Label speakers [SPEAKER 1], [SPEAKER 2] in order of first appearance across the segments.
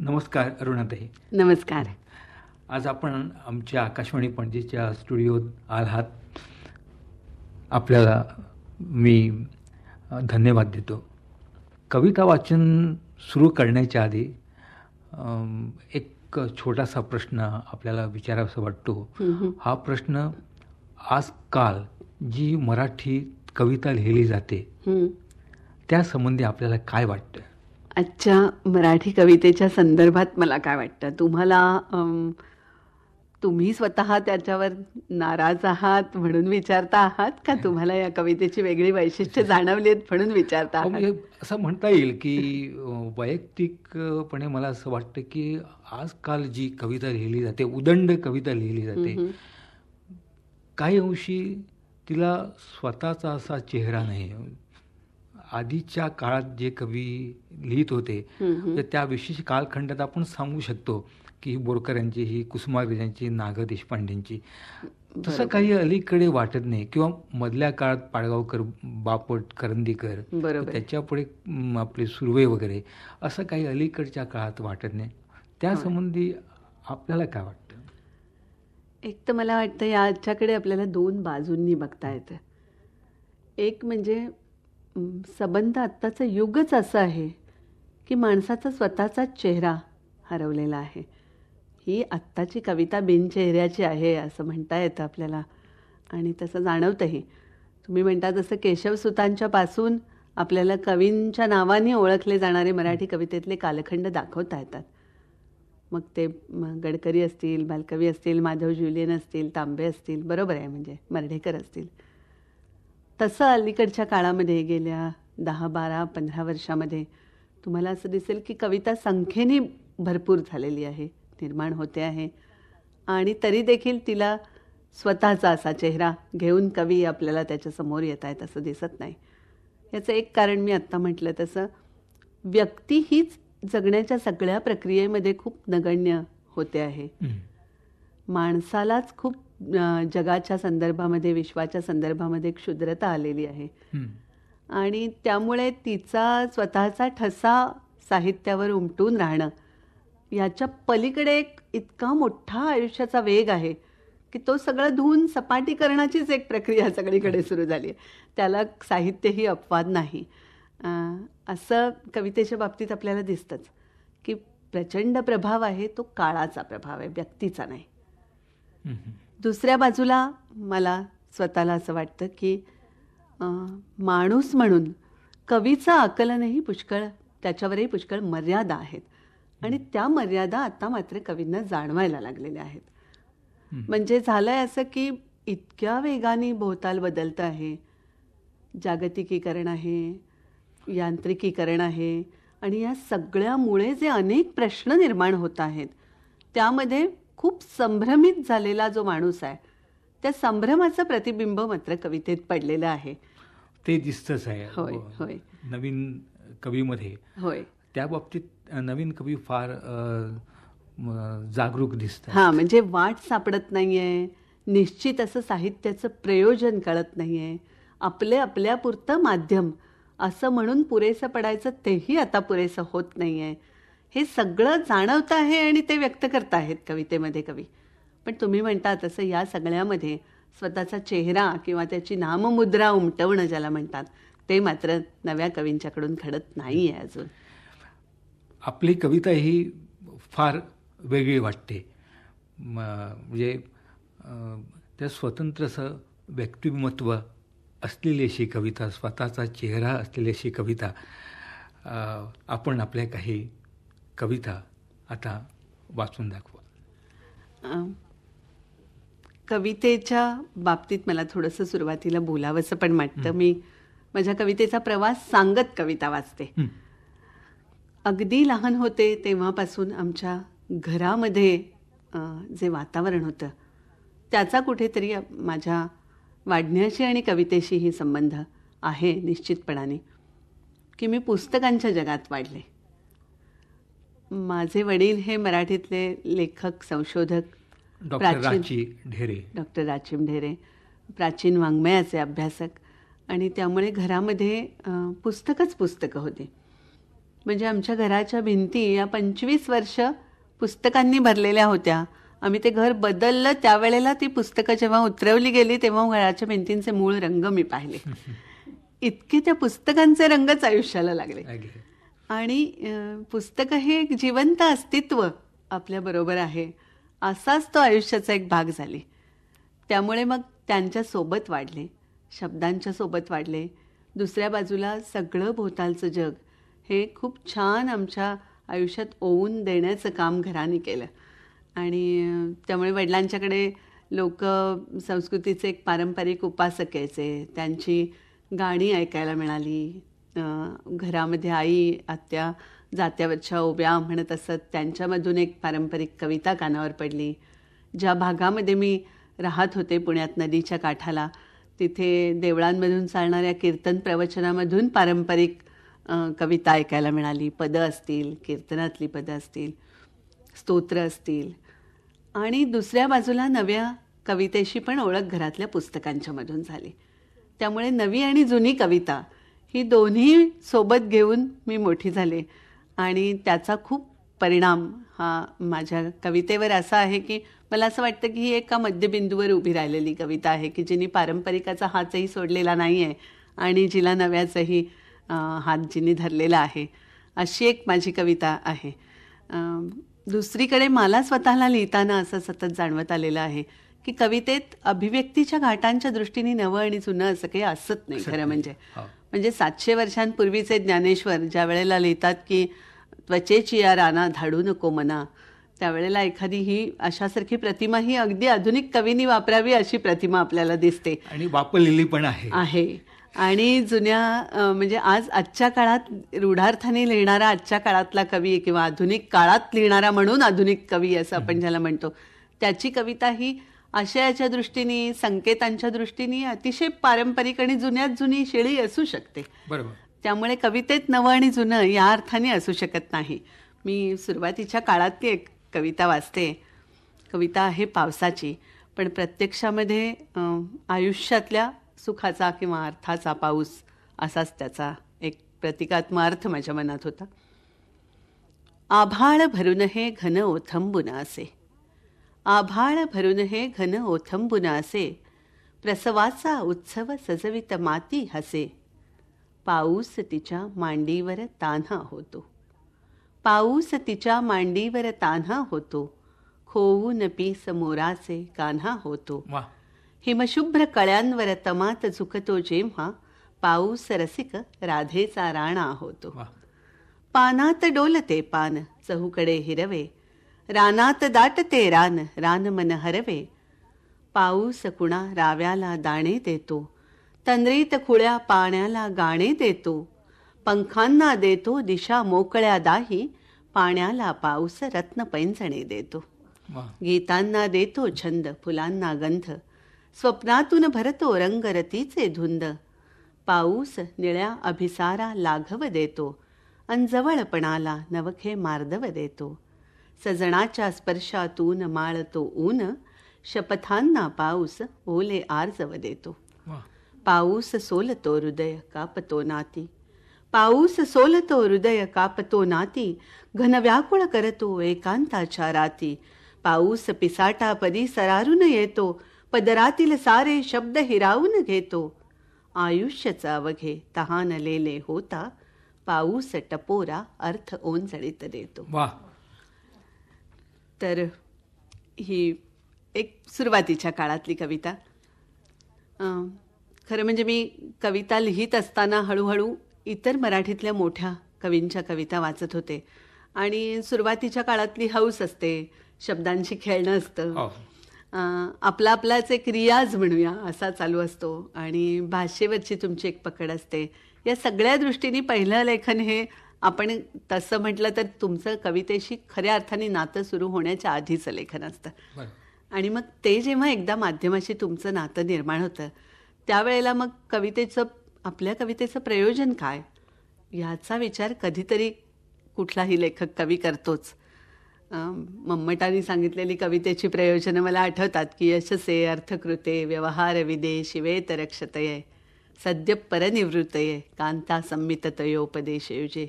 [SPEAKER 1] नमस्कार अरुणाताई.
[SPEAKER 2] नमस्कार.
[SPEAKER 1] आज आपण आमच्या आकाशवाणी पणजीच्या स्टुडिओत आलात. आपल्याला मी धन्यवाद देतो. कविता वाचन सुरू करण्याच्या आधी एक छोटासा प्रश्न आपल्याला विचारावासा वाटतो. हा प्रश्न, आजकाल जी मराठी कविता लिहिली जाते त्या संबंधी आपल्याला काय वाटतं?
[SPEAKER 2] आजच्या मराठी कवितेच्या संदर्भात मला काय वाटतं, तुम्ही स्वतः त्याच्यावर नाराज आहात म्हणून विचारता आहात का तुम्हाला या कवितेची वेगळी वैशिष्ट्य जाणवली आहेत म्हणून विचारता आहात?
[SPEAKER 1] म्हणजे असं म्हणता येईल की वैयक्तिकपणे मला असं वाटतं की आजकाल जी कविता लिहिली जाते, उदंड कविता लिहिली जाते, काही अंशी तिला स्वतःचा असा चेहरा नाही. आधीच्या काळात जे कवी लिहित होते त्या विशेष कालखंडात आपण सांगू शकतो की ही बोरकर यांची, ही कुसुमाग्रजांची, ना. ग. देशपांडेंची. तसं काही अलीकडे वाटत नाही. किंवा मधल्या काळात पाडगावकर, बापट, करंदीकर, त्याच्यापुढे आपले सुर्वे वगैरे, असं काही अलीकडच्या काळात वाटत नाही. त्यासंबंधी आपल्याला काय वाटतं?
[SPEAKER 2] एक तर मला वाटतं याच्याकडे आपल्याला दोन बाजूंनी बघता येतं. एक म्हणजे संबंध आत्ताचं युगच असं आहे की माणसाचा स्वतःचा चेहरा हरवलेला आहे. ही आत्ताची कविता बिनचेहऱ्याची आहे असं म्हणता येतं आपल्याला, आणि तसं जाणवतंही. तुम्ही म्हणता तसं केशवसुतांच्या पासून आपल्याला कवींच्या नावाने ओळखले जाणारे मराठी कवितेतले कालखंड दाखवता येतात. मग ते गडकरी असतील, बालकवी असतील, माधव ज्युलियन असतील, तांबे असतील, बरोबर आहे, म्हणजे मर्ढेकर असतील. तसं अलीकडच्या काळामध्ये गेल्या 10, 12, 15 वर्षामध्ये तुम्हाला असं दिसेल की कविता संख्येने भरपूर झालेली आहे, निर्माण होते आहे, आणि तरी देखील तिला स्वतःचा असा चेहरा घेऊन कवी आपल्याला त्याच्यासमोर येत आहेत असं दिसत नाही. याचं एक कारण मी आत्ता म्हटलं तसं, व्यक्ती हीच जगण्याच्या सगळ्या प्रक्रियेमध्ये खूप नगण्य होते आहे. माणसालाच खूप जगाच्या संदर्भामध्ये, विश्वाच्या संदर्भामध्ये क्षुद्रता आलेली आहे, आणि त्यामुळे तिचा स्वतःचा ठसा साहित्यावर उमटून राहणं याच्या पलीकडे एक इतका मोठा आयुष्याचा वेग आहे की तो सगळं धुवून सपाटीकरणाचीच एक प्रक्रिया सगळीकडे सुरू झाली आहे. त्याला साहित्यही अपवाद नाही. असं कवितेच्या बाबतीत आपल्याला दिसतंच की प्रचंड प्रभाव आहे, तो काळाचा प्रभाव आहे, व्यक्तीचा नाही. दुसऱ्या बाजूला मला स्वतःला असं वाटतं की माणूस म्हणून कवीचं आकलनही पुष्कळ, त्याच्यावरही पुष्कळ मर्यादा आहेत, आणि त्या मर्यादा आता मात्र कवींना जाणवायला लागलेल्या आहेत. म्हणजे झालंय असं की इतक्या वेगाने भोवताल बदलतं आहे, जागतिकीकरण आहे, यांत्रिकीकरण आहे, आणि या सगळ्यामुळे जे अनेक प्रश्न निर्माण होत आहेत त्यामध्ये खूप संभ्रमित झालेला जो माणूस आहे, त्या संभ्रमाचं प्रतिबिंब मात्र कवितेत पडलेलं आहे.
[SPEAKER 1] ते दिसतंच आहे.
[SPEAKER 2] होय होय.
[SPEAKER 1] नवीन कवीमध्ये होय, त्या बाबतीत नवीन कवी फार जागरूक दिसतात.
[SPEAKER 2] हां, म्हणजे वाट सापडत नाहीये, निश्चित असं साहित्याचं प्रयोजन कळत नाहीये, आपल्यापुरतं माध्यम असं म्हणून पुरेसं पडायचं तेही आता पुरेसं होत नाहीये, हे सगळं जाणवत आहे आणि ते व्यक्त करत आहेत कवितेमध्ये कवी. पण तुम्ही म्हणता तसं या सगळ्यामध्ये स्वतःचा चेहरा किंवा त्याची नाममुद्रा उमटवणं ज्याला म्हणतात, ते मात्र नव्या कवींच्याकडून घडत नाही आहे अजून.
[SPEAKER 1] आपली कविता ही फार वेगळी वाटते. म्हणजे त्या स्वतंत्र असं व्यक्तिमत्व असलेली अशी कविता, स्वतःचा चेहरा असलेली अशी कविता. आपण आपल्या काही कविता आता वाचून दाखवा.
[SPEAKER 2] कवितेच्या बाबतीत मला थोडंसं सुरुवातीला बोलावंसं पण वाटतं. मी माझ्या कवितेचा प्रवास सांगत कविता वाचते. अगदी लहान होते तेव्हापासून आमच्या घरामध्ये जे वातावरण होतं त्याचा कुठेतरी माझ्या वाढण्याशी आणि कवितेशीही संबंध आहे निश्चितपणाने, की मी पुस्तकांच्या जगात वाढले. माझे वडील हे मराठीतले लेखक, संशोधक,
[SPEAKER 1] डॉक्टर राचीम
[SPEAKER 2] ढेरे, प्राचीन वाङ्मयाचे अभ्यासक, आणि त्यामुळे घरामध्ये पुस्तकं होती. म्हणजे आमच्या घराच्या भिंती या 25 वर्ष पुस्तकांनी भरलेल्या होत्या. आम्ही ते घर बदललं त्यावेळेला ती पुस्तकं जेव्हा उतरवली गेली तेव्हा घराच्या भिंतींचे मूळ रंग मी पाहिले. इतके त्या पुस्तकांचे रंगच आयुष्याला लागले. आणि पुस्तकं हे एक जिवंत अस्तित्व आपल्याबरोबर आहे, असाच तो आयुष्याचा एक भाग झाली. त्यामुळे मग त्यांच्या सोबत वाढले, शब्दांच्या सोबत वाढले. दुसऱ्या बाजूला सगळं भोवतालचं जग हे खूप छान आमच्या आयुष्यात ओवून देण्याचं काम घराने केलं. आणि त्यामुळे वडिलांच्याकडे लोक संस्कृतीचे एक पारंपरिक उपासक यायचे, त्यांची गाणी ऐकायला मिळाली. घरामध्ये आई आत्या जात्यावरच्या ओव्या म्हणत असत, त्यांच्यामधून एक पारंपरिक कविता कानावर पडली. ज्या भागामध्ये मी राहत होते पुण्यात नदीच्या काठाला, तिथे देवळांमधून चालणाऱ्या कीर्तन प्रवचनामधून पारंपरिक कविता ऐकायला मिळाली. पदं असतील, कीर्तनातली पदं असतील, स्तोत्र असतील. आणि दुसऱ्या बाजूला नव्या कवितेशी पण ओळख घरातल्या पुस्तकांच्या मधून झाली. त्यामुळे नवी आणि जुनी कविता ही दोन्ही सोबत घेऊन मी मोठी झाले. आणि त्याचा खूप परिणाम हा माझ्या कवितेवर असा आहे की मला असं वाटतं की ही एका मध्यबिंदूवर उभी राहिलेली कविता आहे की जिने पारंपरिकाचा हातही सोडलेला नाही आहे आणि जिला नव्याचाही हात जिने धरलेला आहे, अशी एक माझी कविता आहे. दुसरीकडे मला स्वतःला लिहिताना असं सतत जाणवत आलेलं आहे की कवितेत अभिव्यक्तीच्या घाटांच्या दृष्टीने नवं आणि जुनं असं काही असत नाही खरं म्हणजे. म्हणजे 700 वर्षांपूर्वीचे ज्ञानेश्वर ज्या वेळेला लिहितात की त्वचेची या राना धाडू नको मना, त्यावेळेला एखादी ही अशासारखी प्रतिमा ही अगदी आधुनिक कवींनी वापरावी अशी प्रतिमा आपल्याला दिसते
[SPEAKER 1] आणि वापरलेली पण आहे.
[SPEAKER 2] आणि जुन्या म्हणजे आजच्या काळात रूढार्थाने लिहिणारा आजच्या काळातला कवी किंवा आधुनिक काळात लिहिणारा म्हणून आधुनिक कवी असं आपण ज्याला म्हणतो, त्याची कविता ही आशयाच्या दृष्टीने संकेतांच्या दृष्टीने अतिशय पारंपरिक आणि जुन्यात जुनी शिळी असू शकते.
[SPEAKER 1] बरोबर.
[SPEAKER 2] त्यामुळे कवितेत नवं आणि जुनं या अर्थाने असू शकत नाही. मी सुरुवातीच्या काळातली एक कविता वाचते. कविता आहे पावसाची, पण प्रत्यक्षामध्ये आयुष्यातल्या सुखाचा किंवा अर्थाचा पाऊस असाच त्याचा एक प्रतिकात्मक अर्थ माझ्या मनात होता. आभाळ भरून हे घन ओथंबुन असे, आभाळ भरून हे घन ओथंबुन असे, प्रसवाचा उत्सव सजवित माती हसे, पाऊस तिच्या मांडीवर तान्हा होतो, पाऊस तिच्या मांडीवर तान्हा होतो, खोवून पीस मोराचे कान्हा होतो. हिमशुभ्र कळ्यांवर तमात झुकतो जेव्हा, पाऊस रसिक राधेचा राणा होतो. पानात डोलते पान चहूकडे हिरवे, रानात दाटते रान रान मन हरवे, पाऊस कुणा राव्याला दाणे देतो, तंद्रीत खुळ्या पाण्याला गाणे देतो, पंखांना देतो दिशा मोकळ्या दाही, पाण्याला पाऊस रत्न पैंजणे देतो. गीतांना देतो छंद फुलांना गंध, स्वप्नातून भरतो रंगरतीचे धुंद, पाऊस निळ्या अभिसारा लाघव देतो, अंजवळपणाला नवखे मार्दव देतो, सजणाच्या स्पर्शातून माळतो ऊन, शपथांना पाऊस ओले आर्जव देतो. पाऊस सोलतो हृदय कापतो नाती, पाऊस सोलतो हृदय कापतो नाती, घन व्याकुळ करतो एकांताच्या राती, पाऊस पिसाटा पदी सरारून येतो, पदरातील सारे शब्द हिरावून घेतो, आयुष्याचा अवघे तहानलेले होता, पाऊस टपोरा अर्थ ओंजळीत देतो. तर ही एक सुरुवातीच्या काळातली कविता. खरं म्हणजे मी कविता लिहित असताना हळूहळू इतर मराठीतल्या मोठ्या कवींच्या कविता वाचत होते आणि सुरुवातीच्या काळातली हौस असते, शब्दांशी खेळणं असतं, आपला आपलाच एक रियाज म्हणूया असा चालू असतो आणि भाषेवरची तुमची एक पकड असते. या सगळ्या दृष्टीने पहिलं लेखन हे आपण तसं म्हटलं तर तुमचं कवितेशी खऱ्या अर्थाने नातं सुरू होण्याच्या आधीचं लेखन असतं. आणि मग ते जेव्हा एकदा माध्यमाशी तुमचं नातं निर्माण होतं त्यावेळेला मग आपल्या कवितेचं प्रयोजन काय ह्याचा विचार कधीतरी कुठलाही लेखक कवी करतोच. मम्मटांनी सांगितलेली कवितेची प्रयोजनं मला आठवतात की यशसे अर्थकृते व्यवहार विदे शिवेत रक्षतये सद्य परनिवृत्तये कांता संमिततयोपदेशयुजे.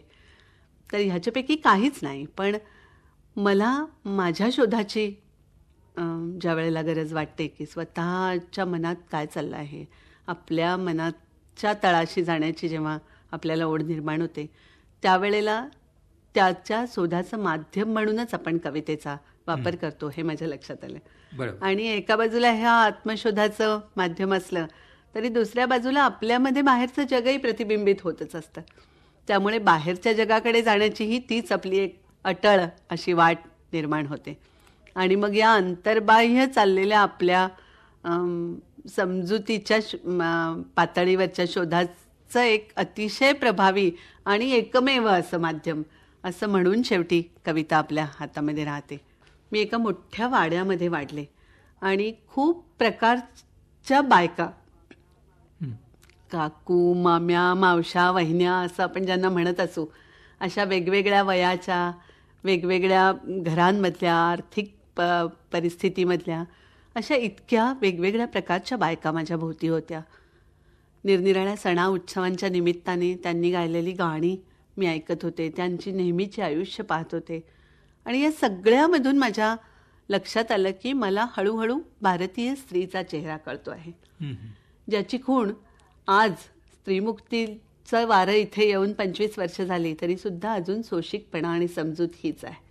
[SPEAKER 2] तर ह्याच्यापैकी काहीच नाही. पण मला माझ्या शोधाची ज्या वेळेला गरज वाटते की स्वतःच्या मनात काय चाललं आहे, आपल्या मनाच्या तळाशी जाण्याची जेव्हा आपल्याला ओढ निर्माण होते, त्यावेळेला त्याच्या शोधाचं माध्यम म्हणूनच आपण कवितेचा वापर करतो, हे माझ्या लक्षात आलं.
[SPEAKER 1] बरोबर.
[SPEAKER 2] आणि एका बाजूला ह्या आत्मशोधाचं माध्यम असलं तरी दुसऱ्या बाजूला आपल्यामध्ये बाहेरचं जगही प्रतिबिंबित होतच असतं. त्यामुळे बाहेरच्या जगाकडे जाण्याचीही तीच आपली एक अटळ अशी वाट निर्माण होते. आणि मग या अंतर्बाह्य चाललेल्या आपल्या समजुतीच्या पातळीवरच्या शोधाचं एक अतिशय प्रभावी आणि एकमेव असं माध्यम असं म्हणून शेवटी कविता आपल्या हातामध्ये राहते. मी एका मोठ्या वाड्यामध्ये वाढले आणि खूप प्रकारच्या बायका, काकू, माम्या, मावशा, वहिन्या असं आपण ज्यांना म्हणत असू, अशा वेगवेगळ्या वयाच्या, वेगवेगळ्या घरांमधल्या, आर्थिक परिस्थितीमधल्या अशा इतक्या वेगवेगळ्या प्रकारच्या बायका माझ्या भोवती होत्या. निरनिराळ्या सणा उत्सवांच्या निमित्ताने त्यांनी गायलेली गाणी मी ऐकत होते, त्यांची नेहमीचे आयुष्य पाहत होते. आणि या सगळ्यामधून माझ्या लक्षात आलं की मला हळूहळू भारतीय स्त्रीचा चेहरा कळतो आहे, ज्याची खूण आज स्त्रीमुक्तीचं वारं इथे येऊन 25 वर्ष झाली तरी सुद्धा अजून सोशिकपणा आणि समजूत हीच आहे.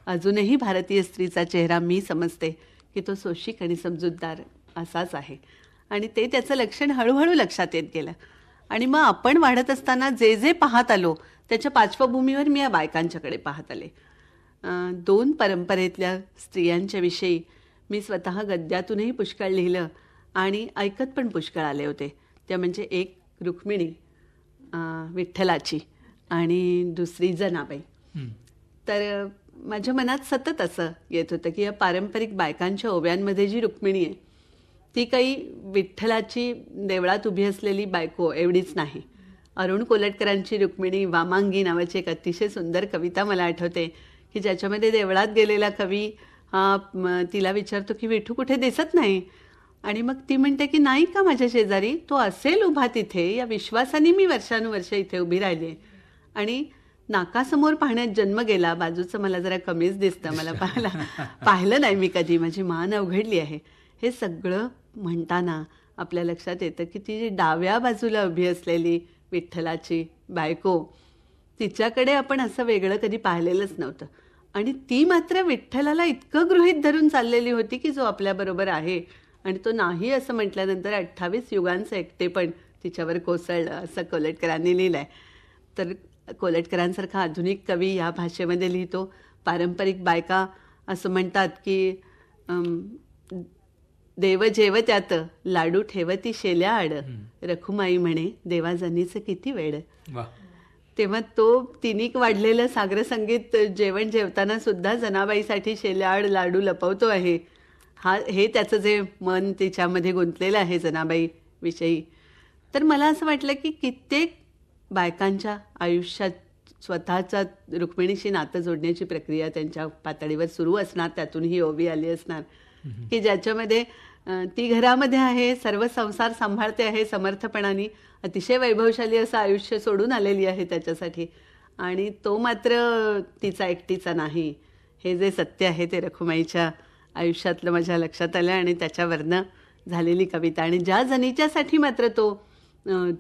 [SPEAKER 2] अजूनही भारतीय स्त्रीचा चेहरा मी समजते की तो सोशिक आणि समजूतदार असाच आहे. आणि ते त्याचं लक्षण हळूहळू लक्षात येत गेलं. आणि मग आपण वाढत असताना जे जे पाहत आलो त्याच्या पार्श्वभूमीवर मी या बायकांच्याकडे पाहत आले. 2 परंपरेतल्या स्त्रियांच्या विषयी मी स्वतः गद्यातूनही पुष्कळ लिहिलं आणि ऐकत पण पुष्कळ आले होते. त्या म्हणजे एक रुक्मिणी विठ्ठलाची आणि दुसरी जनाबाई. तर माझ्या मनात सतत असं येत होतं की या पारंपरिक बायकांच्या ओव्यांमध्ये जी रुक्मिणी आहे ती काही विठ्ठलाची देवळात उभी असलेली बायको एवढीच नाही. अरुण कोलटकरांची रुक्मिणी वामांगी नावाची एक अतिशय सुंदर कविता मला आठवते की ज्याच्यामध्ये देवळात गेलेला कवी तिला विचारतो की विठू कुठे दिसत नाही. आणि मग ती म्हणते की नाही का माझ्या शेजारी, तो असेल उभा तिथे, या विश्वासाने मी वर्षानुवर्ष इथे उभी राहिली. आणि नाकासमोर पाहण्यात जन्म गेला, बाजूचं मला जरा कमीच दिसतं, मला पाहिलं नाही मी कधी, माझी मान अवघडली आहे. हे सगळं म्हणताना आपल्या लक्षात येतं की ती जी डाव्या बाजूला उभी असलेली विठ्ठलाची बायको, तिच्याकडे आपण असं वेगळं कधी पाहिलेलंच नव्हतं. आणि ती मात्र विठ्ठलाला इतकं गृहीत धरून चाललेली होती की जो आपल्याबरोबर आहे आणि तो नाही असं म्हटल्यानंतर 28 युगांचं एकटेपण तिच्यावर कोसळलं, असं कोलटकरांनी लिहिलं आहे. तर कोलटकरांसारखा आधुनिक कवी या भाषेमध्ये लिहितो. पारंपरिक बायका असं म्हणतात की देव जेव त्यात लाडू ठेवती शेल्या आड, रखुमाई म्हणे देवाजनीचं किती वेळ. तेव्हा तो तिनीक वाढलेलं सागर संगीत जेवण जेवताना सुद्धा जनाबाईसाठी शेल्याआड लाडू लपवतो आहे. हे त्याचं जे मन तिच्यामध्ये गुंतलेलं आहे जनाबाई विषयी. तर मला असं वाटलं की कित्येक बायकांच्या आयुष्यात स्वतःचा रुक्मिणीशी नातं जोडण्याची प्रक्रिया त्यांच्या पातळीवर सुरू असणार, त्यातून ही ओवी आली असणार की ज्याच्यामध्ये ती घरामध्ये आहे, सर्व संसार सांभाळते आहे समर्थपणाने, अतिशय वैभवशाली असं आयुष्य सोडून आलेली आहे त्याच्यासाठी. आणि तो मात्र तिचा एकटीचा नाही, हे जे सत्य आहे ते रखुमाईच्या आयुष्यातलं माझ्या लक्षात आलं. आणि त्याच्यावरनं झालेली कविता, आणि ज्या जनीच्यासाठी मात्र तो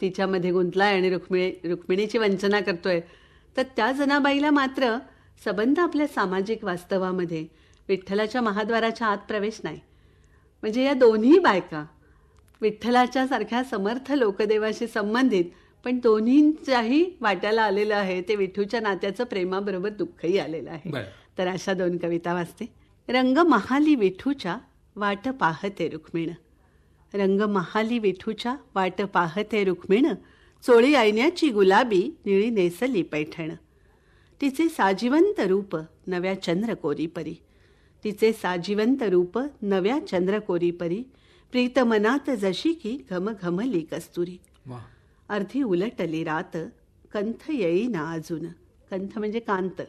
[SPEAKER 2] तिच्यामध्ये गुंतलाय आणि रुक्मिणीची वंचना करतोय, तर त्या जनाबाईला मात्र संबंध आपल्या सामाजिक वास्तवामध्ये विठ्ठलाच्या महाद्वाराच्या आत प्रवेश नाही. म्हणजे या दोन्ही बायका विठ्ठलाच्या सारख्या समर्थ लोकदेवाशी संबंधित, पण दोन्हींच्याही वाट्याला आलेलं आहे ते विठूच्या नात्याचं प्रेमाबरोबर दुःखही आलेलं आहे. तर अशा 2 कविता वाचते. रंग महाली विठूच्या वाट पाहते रुक्मिण, रंग महाली विठूच्या वाट पाहते रुक्मिण, चोळी ऐण्याची गुलाबी निळी नेसली पैठण. तिचे साजिवंत रूप नव्या चंद्रकोरी परी, तिचे साजिवंत रूप नव्या चंद्रकोरी परी, प्रीत मनात जशी की घम घमली कस्तुरी. अर्धी उलटली रात कंथ येईना अजून, कंथ म्हणजे कांत,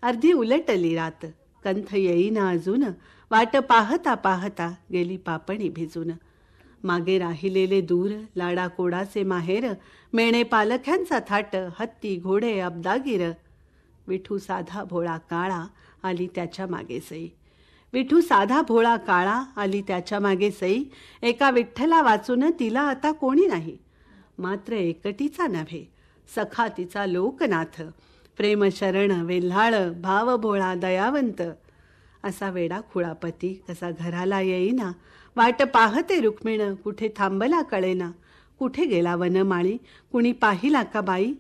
[SPEAKER 2] अर्धी उलटली रात कंथ येईना अजून, वाट पाहता पाहता गेली पापणी भिजून. मागे राहिलेले दूर लाडा कोडाचे माहेर, मेणे पालख्यांचा थाट हत्ती घोडे अब्दागीर, विठू साधा भोळा काळा आली त्याच्या मागे सई. विठू साधा भोळा काळा आली त्याच्या मागे सई. एका विठ्ठला वाचून तिला आता कोणी नाही. मात्र एकटीचा नव्हे सखा तिचा लोकनाथ. प्रेम शरण वेल्हाळ भाव भोळा दयावंत. असा वेडा खुळापती कसा घराला येईना. वाट पाहते रुक्मिण कुठे थांबला कळेना. कुठे गेला वनमाळी कुणी पाहिला का बाई.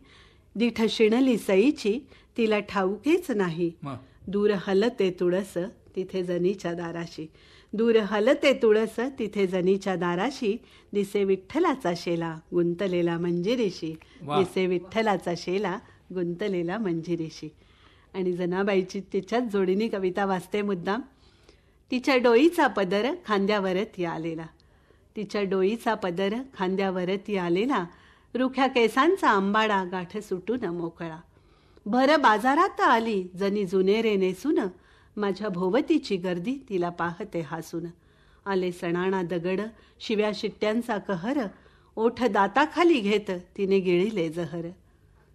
[SPEAKER 2] दिठ शिणली सईची तिला ठाऊकेच नाही. दूर हलते तुळस तिथे जनीच्या दाराशी. दूर हलते तुळस तिथे जनीच्या दाराशी. दिसे विठ्ठलाचा शेला गुंतलेला मंजिरीशी. दिसे विठ्ठलाचा शेला गुंतलेला मंजिरीशी. आणि जनाबाईची तिच्याच जोडीने कविता वाचते मुद्दाम. तिच्या डोईचा पदर खांद्यावरती आलेला. तिच्या डोईचा पदर खांद्यावरती आलेला. रुख्या केसांचा आंबाडा गाठ सुटून मोकळा. भर बाजारात आली जनी जुनेरे नेसून. माझ्या भोवतीची गर्दी तिला पाहते हासून. आले सणाणा दगड शिव्या शिट्ट्यांचा कहर. ओठ दाताखाली घेत तिने गिळिले जहर.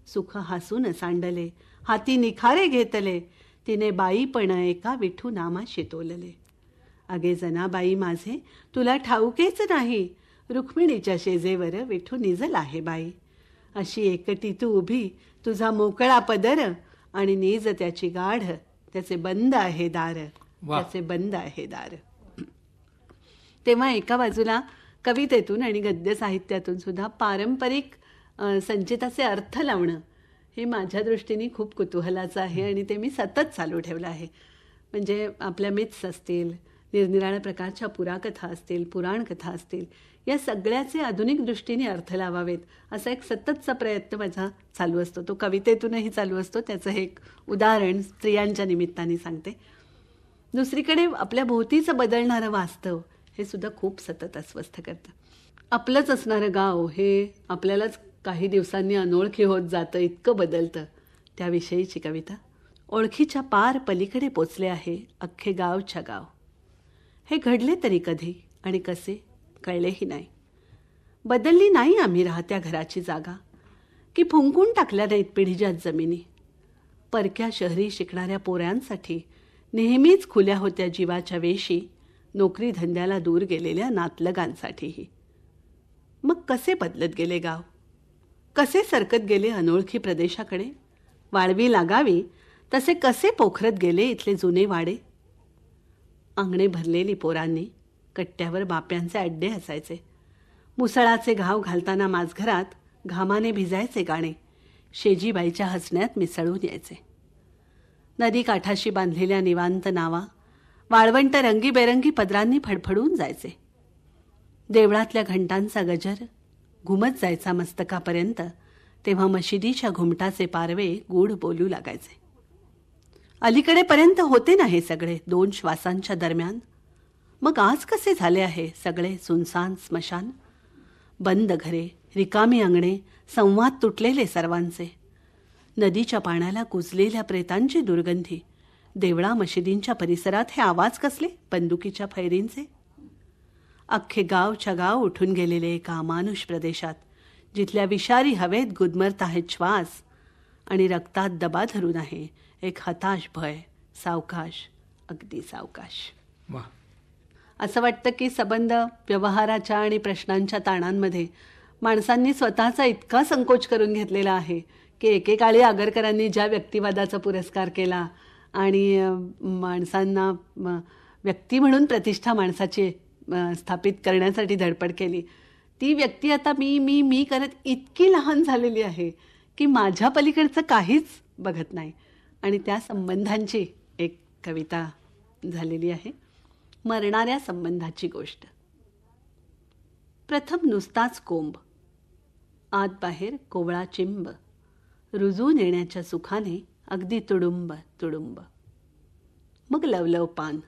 [SPEAKER 2] सुख हासून सांडले हाती निखारे घेतले. तिने बाईपण एका विठू नामाशी तोलले. अगे जनाबाई माझे तुला ठाऊकेच नाही. रुक्मिणीच्या शेजेवर विठू निजल आहे बाई. अशी एकटी तू उभी तुझा मोकळा पदर. आणि नीज त्याची गाढ त्याचे बंद आहे दार. त्याचे बंद आहे दार. तेव्हा एका बाजूला कवितेतून आणि गद्य साहित्यातून सुद्धा पारंपरिक संचिताचे अर्थ लावणं हे माझ्या दृष्टीने खूप कुतूहलाचं आहे आणि ते मी सतत चालू ठेवलं आहे. म्हणजे आपल्या मिथ्स असतील, निरनिराळ्या प्रकारच्या पुराकथा असतील, पुराणकथा असतील, या सगळ्याचे आधुनिक दृष्टीने अर्थ लावावेत असा एक सततचा प्रयत्न माझा चालू असतो. तो कवितेतूनही चालू असतो. त्याचं हे एक उदाहरण स्त्रियांच्या निमित्ताने सांगते. दुसरीकडे आपल्या भोवतीचं बदलणारं वास्तव हे सुद्धा खूप सतत अस्वस्थ करतं. आपलंच असणारं गाव हे आपल्यालाच काही दिवसांनी अनोळखी होत जातं, इतकं बदलतं. त्याविषयीची कविता. ओळखीच्या पार पलीकडे पोचले आहे अख्खे गावच्या गाव. हे घडले तरी कधी आणि कसे कळलेही नाही. बदलली नाही आम्ही राहत्या घराची जागा. की फुंकून टाकल्या नाहीत पिढीजात जमिनी. परक्या शहरी शिकणाऱ्या पोऱ्यांसाठी नेहमीच खुल्या होत्या जीवाच्या वेशी. नोकरी धंद्याला दूर गेलेल्या नातलगांसाठीही. मग कसे बदलत गेले गाव. कसे सरकत गेले अनोळखी प्रदेशाकडे. वाळवी लागावी तसे कसे पोखरत गेले इथले जुने वाडे. अंगणे भरलेली पोरांनी कट्ट्यावर बाप्यांचे अड्डे असायचे. मुसळाचे घाव घालताना माझघरात घामाने भिजायचे गाणे शेजीबाईच्या हसण्यात मिसळून यायचे. नदी काठाशी बांधलेल्या निवांत नावा वाळवंट रंगीबेरंगी पदरांनी फडफडून जायचे. देवळातल्या घंटांचा गजर घुमत जायचा मस्तकापर्यंत. तेव्हा मशिदीच्या घुमटाचे पारवे गूढ बोलू लागायचे. अलीकडेपर्यंत होते ना हे सगळे 2 श्वासांच्या दरम्यान. मग आज कसे झाले आहे सगळे सुनसान स्मशान. बंद घरे, रिकामी अंगणे, संवाद तुटलेले सर्वांचे. नदीच्या पाण्याला कुजलेल्या प्रेतांची दुर्गंधी. देवळा मशिदींच्या परिसरात हे आवाज कसले बंदुकीच्या फैरींचे. अख्खे गावच्या गाव उठून गेलेले एका अमानुष प्रदेशात जिथल्या विषारी हवेत गुदमरत आहेत श्वास आणि रक्तात दबा धरून आहे एक हताश भय. सावकाश, अगदी सावकाश. असं वाटतं की संबंध व्यवहाराच्या आणि प्रश्नांच्या ताणांमध्ये माणसांनी स्वतःचा इतका संकोच करून घेतलेला आहे की एकेकाळी आगरकरांनी ज्या व्यक्तिवादाचा पुरस्कार केला आणि माणसांना व्यक्ती म्हणून प्रतिष्ठा माणसाची स्थापित करण्यासाठी धडपड केली, ती व्यक्ती आता मी मी मी करत इतकी लहान झालेली आहे की माझ्या पलीकडचं काहीच बघत नाही. आणि त्या संबंधांची एक कविता झालेली आहे. मरणाऱ्या संबंधाची गोष्ट. प्रथम नुसताच कोंब, आत बाहेर कोवळा चिंब, रुजून येण्याच्या सुखाने अगदी तुडुंब तुडुंब. मग लवलव पान,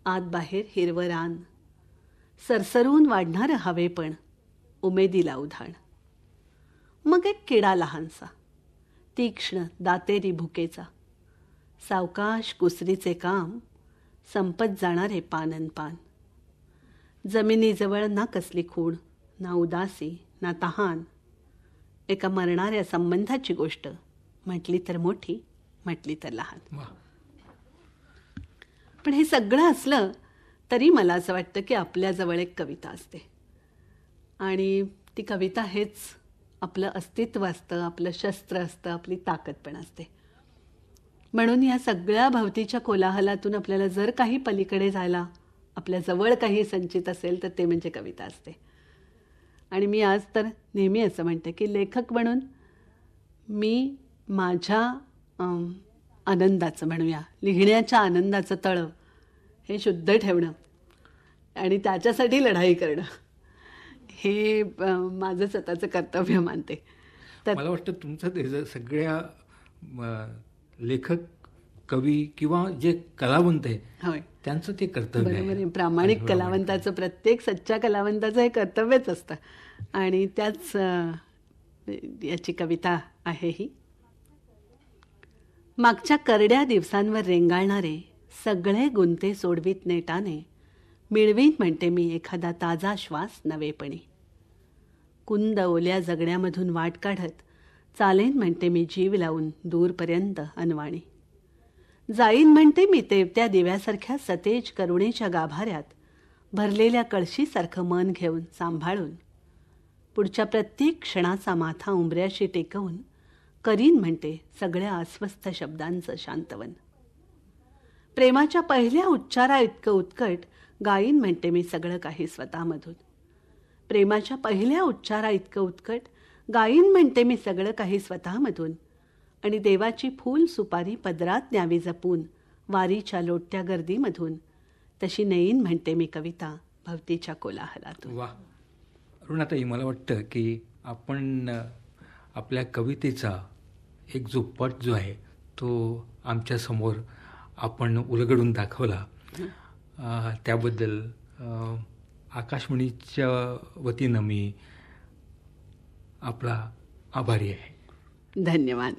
[SPEAKER 2] आत बाहेर हिरवं रान, सरसरून वाढणारं हवेपण, उमेदीला उधाण. मग एक किडा लहानसा, तीक्ष्ण दातेरी भुकेचा, सावकाश कुसरीचे काम, संपत जाणारे पानन पान. जमिनीजवळ ना कसली खूण, ना उदासी, ना तहान. एका मरणाऱ्या संबंधाची गोष्ट म्हटली तर मोठी, म्हटली तर लहान.
[SPEAKER 1] वा.
[SPEAKER 2] पण हे सगळं असलं तरी मला असं वाटतं की आपल्याजवळ एक कविता असते आणि ती कविता हेच आपलं अस्तित्व असतं, आपलं शस्त्र असतं, आपली ताकद पण असते. म्हणून या सगळ्या भवतीच्या कोलाहलातून आपल्याला जर काही पलीकडे जायला आपल्याजवळ काही संचित असेल तर ते म्हणजे कविता असते. आणि मी आज तर नेहमी असं म्हणते की लेखक म्हणून मी माझ्या आनंदाचं म्हणूया, लिहिण्याच्या आनंदाचं तळं हे शुद्ध ठेवणं आणि त्याच्यासाठी लढाई करणं हे माझं स्वतःचं कर्तव्य मानते. तर
[SPEAKER 1] मला वाटतं तुमचं ते सगळ्या लेखक, कवी किंवा जे कलावंत आहे
[SPEAKER 2] होय,
[SPEAKER 1] त्यांचं ते कर्तव्य
[SPEAKER 2] बरोबर आहे.
[SPEAKER 1] आहे.
[SPEAKER 2] प्रामाणिक कलावंताचं, प्रत्येक सच्च्या कलावंताचं हे कर्तव्यच असतं आणि त्याच याची कविता आहे ही. मागच्या करड्या दिवसांवर रेंगाळणारे सगळे गुंते सोडवीत नेटाने, मिळवीन म्हणते मी एखादा ताजा श्वास नवेपणी. कुंद ओल्या जगण्यामधून वाट काढत चालेन म्हणते मी जीव लावून दूरपर्यंत अनवाणी. जाईन म्हणते मी तेवत्या दिव्यासारख्या सतेज करुणेच्या गाभाऱ्यात, भरलेल्या कळशीसारखं मन घेऊन सांभाळून. पुढच्या प्रत्येक क्षणाचा माथा उंबऱ्याशी टेकवून करीन म्हणते सगळ्या अस्वस्थ शब्दांचं शांतवन. प्रेमाच्या पहिल्या उच्चारा इतकं उत्कट गाईन म्हणते मी सगळं काही स्वतःमधून. प्रेमाच्या पहिल्या उच्चारा इतकं उत्कट गाईन म्हणते मी सगळं काही स्वतःमधून. आणि देवाची फूल सुपारी पदरात न्यावी जपून वारीच्या लोटत्या गर्दीमधून, तशी नेईन म्हणते मी कविता भवतीच्या कोलाहलातून.
[SPEAKER 1] वा. अरुणाताई, मला वाटतं की आपण आपल्या कवितेचा एक जो पट जो आहे तो आमच्यासमोर आपण उलगडून दाखवला. त्याबद्दल आकाशवाणीच्या वतीनं मी आपला आभारी आहे.
[SPEAKER 2] धन्यवाद.